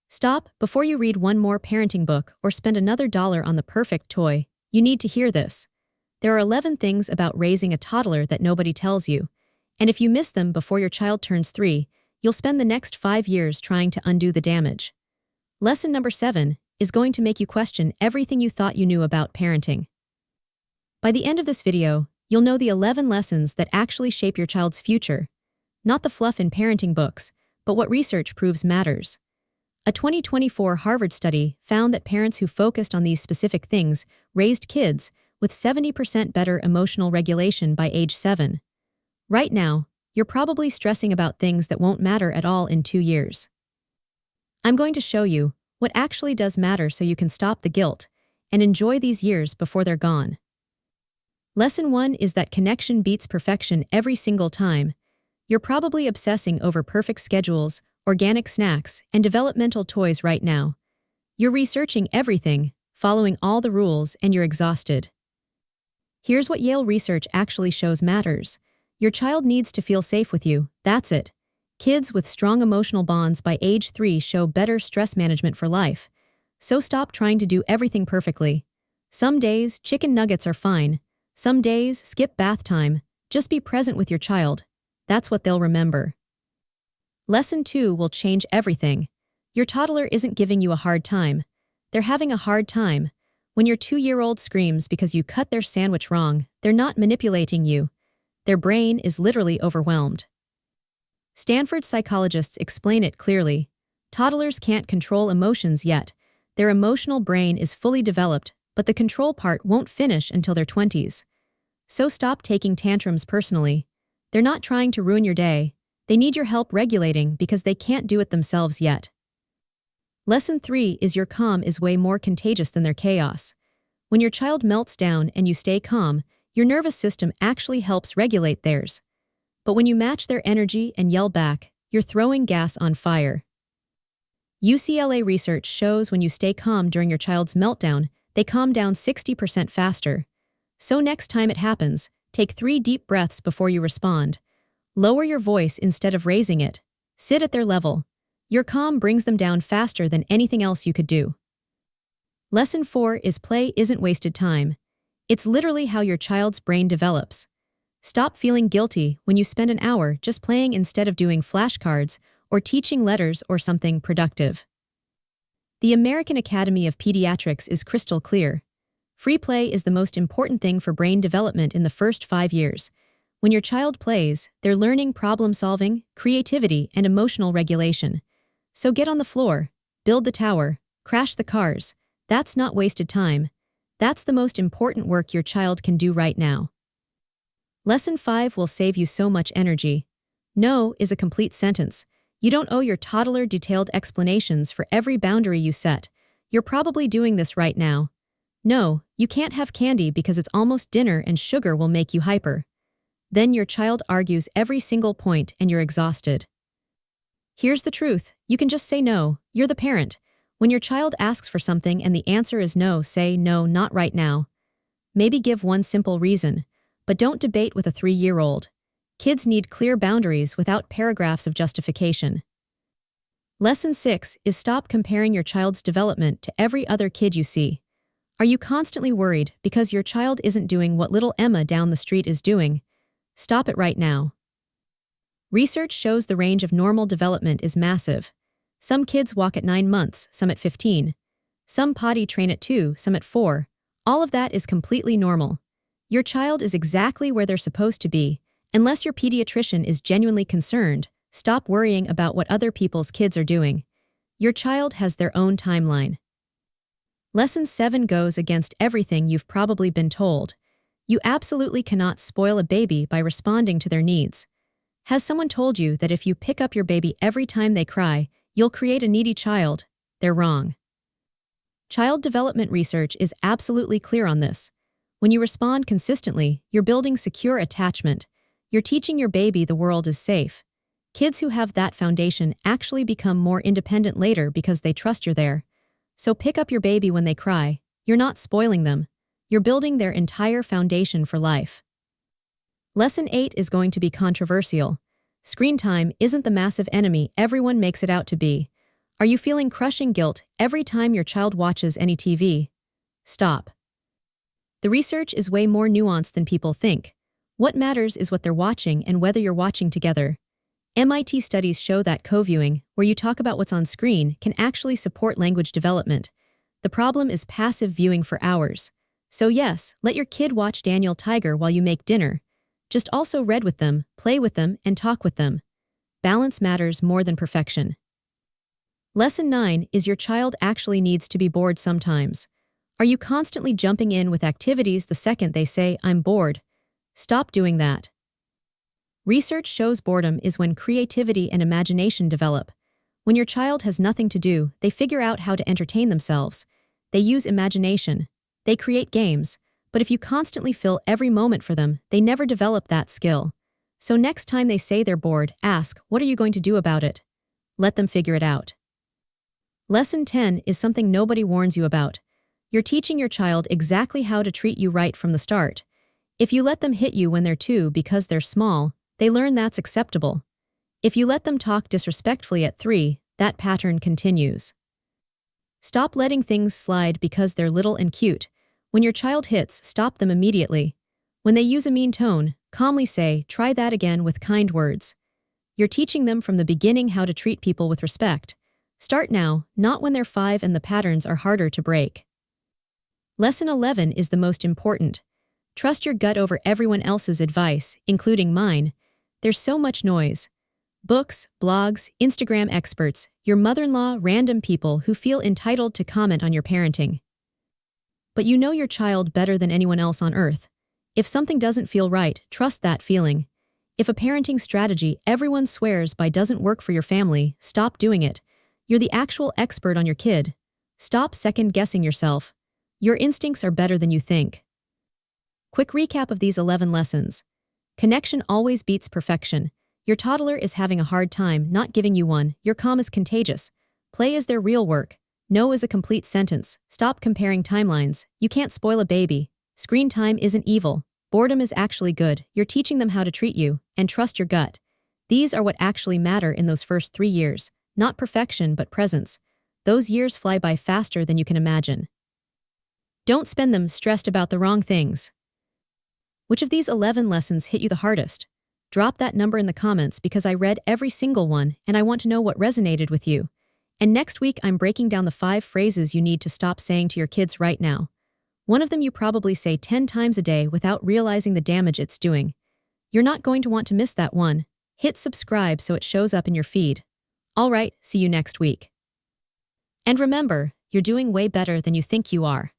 Stop before you read one more parenting book or spend another dollar on the perfect toy. You need to hear this. There are 11 things about raising a toddler that nobody tells you, and if you miss them before your child turns 3, you'll spend the next 5 years trying to undo the damage. Lesson number 7 is going to make you question everything you thought you knew about parenting. By the end of this video, you'll know the 11 lessons that actually shape your child's future, not the fluff in parenting books, but what research proves matters. A 2024 Harvard study found that parents who focused on these specific things raised kids with 70% better emotional regulation by age 7. Right now, you're probably stressing about things that won't matter at all in 2 years. I'm going to show you what actually does matter so you can stop the guilt and enjoy these years before they're gone. Lesson 1 is that connection beats perfection every single time. You're probably obsessing over perfect schedules, organic snacks, and developmental toys right now. You're researching everything, following all the rules, and you're exhausted. Here's what Yale research actually shows matters. Your child needs to feel safe with you, that's it. Kids with strong emotional bonds by age 3 show better stress management for life. So stop trying to do everything perfectly. Some days, chicken nuggets are fine. Some days, skip bath time. Just be present with your child. That's what they'll remember. Lesson 2 will change everything. Your toddler isn't giving you a hard time. They're having a hard time. When your 2-year-old screams because you cut their sandwich wrong, they're not manipulating you. Their brain is literally overwhelmed. Stanford psychologists explain it clearly. Toddlers can't control emotions yet. Their emotional brain is fully developed, but the control part won't finish until their 20s. So stop taking tantrums personally. They're not trying to ruin your day. They need your help regulating because they can't do it themselves yet. Lesson 3 is your calm is way more contagious than their chaos. When your child melts down and you stay calm, your nervous system actually helps regulate theirs. But when you match their energy and yell back, you're throwing gas on fire. UCLA research shows when you stay calm during your child's meltdown, they calm down 60% faster. So next time it happens, take 3 deep breaths before you respond. Lower your voice instead of raising it. Sit at their level. Your calm brings them down faster than anything else you could do. Lesson 4 is play isn't wasted time. It's literally how your child's brain develops. Stop feeling guilty when you spend an hour just playing instead of doing flashcards or teaching letters or something productive. The American Academy of Pediatrics is crystal clear. Free play is the most important thing for brain development in the first 5 years. When your child plays, they're learning problem-solving, creativity, and emotional regulation. So get on the floor, build the tower, crash the cars. That's not wasted time. That's the most important work your child can do right now. Lesson 5 will save you so much energy. No is a complete sentence. You don't owe your toddler detailed explanations for every boundary you set. You're probably doing this right now. No, you can't have candy because it's almost dinner and sugar will make you hyper. Then your child argues every single point and you're exhausted. Here's the truth. You can just say no. You're the parent. When your child asks for something and the answer is no, say no, not right now. Maybe give one simple reason, but don't debate with a 3-year-old. Kids need clear boundaries without paragraphs of justification. Lesson 6 is stop comparing your child's development to every other kid you see. Are you constantly worried because your child isn't doing what little Emma down the street is doing? Stop it right now. Research shows the range of normal development is massive. Some kids walk at 9 months, some at 15. Some potty train at 2, some at 4. All of that is completely normal. Your child is exactly where they're supposed to be. Unless your pediatrician is genuinely concerned, stop worrying about what other people's kids are doing. Your child has their own timeline. Lesson 7 goes against everything you've probably been told. You absolutely cannot spoil a baby by responding to their needs. Has someone told you that if you pick up your baby every time they cry, you'll create a needy child? They're wrong. Child development research is absolutely clear on this. When you respond consistently, you're building secure attachment. You're teaching your baby the world is safe. Kids who have that foundation actually become more independent later because they trust you're there. So pick up your baby when they cry. You're not spoiling them. You're building their entire foundation for life. Lesson 8 is going to be controversial. Screen time isn't the massive enemy everyone makes it out to be. Are you feeling crushing guilt every time your child watches any TV? Stop. The research is way more nuanced than people think. What matters is what they're watching and whether you're watching together. MIT studies show that co-viewing, where you talk about what's on screen, can actually support language development. The problem is passive viewing for hours. So yes, let your kid watch Daniel Tiger while you make dinner. Just also read with them, play with them, and talk with them. Balance matters more than perfection. Lesson 9 is your child actually needs to be bored sometimes. Are you constantly jumping in with activities the second they say, "I'm bored"? Stop doing that. Research shows boredom is when creativity and imagination develop. When your child has nothing to do, they figure out how to entertain themselves. They use imagination. They create games. But if you constantly fill every moment for them, they never develop that skill. So next time they say they're bored, ask, "What are you going to do about it?" Let them figure it out. Lesson 10 is something nobody warns you about. You're teaching your child exactly how to treat you right from the start. If you let them hit you when they're 2 because they're small, they learn that's acceptable. If you let them talk disrespectfully at 3, that pattern continues. Stop letting things slide because they're little and cute. When your child hits, stop them immediately. When they use a mean tone, calmly say, "Try that again," with kind words. You're teaching them from the beginning how to treat people with respect. Start now, not when they're 5 and the patterns are harder to break. Lesson 11 is the most important. Trust your gut over everyone else's advice, including mine. There's so much noise. Books, blogs, Instagram experts, your mother-in-law, random people who feel entitled to comment on your parenting. But you know your child better than anyone else on earth. If something doesn't feel right, trust that feeling. If a parenting strategy everyone swears by doesn't work for your family, stop doing it. You're the actual expert on your kid. Stop second-guessing yourself. Your instincts are better than you think. Quick recap of these 11 lessons. Connection always beats perfection. Your toddler is having a hard time, not giving you one. Your calm is contagious. Play is their real work. No is a complete sentence. Stop comparing timelines. You can't spoil a baby. Screen time isn't evil. Boredom is actually good. You're teaching them how to treat you, and trust your gut. These are what actually matter in those first 3 years. Not perfection, but presence. Those years fly by faster than you can imagine. Don't spend them stressed about the wrong things. Which of these 11 lessons hit you the hardest? Drop that number in the comments because I read every single one and I want to know what resonated with you. And next week I'm breaking down the 5 phrases you need to stop saying to your kids right now. One of them you probably say 10 times a day without realizing the damage it's doing. You're not going to want to miss that one. Hit subscribe so it shows up in your feed. All right, see you next week. And remember, you're doing way better than you think you are.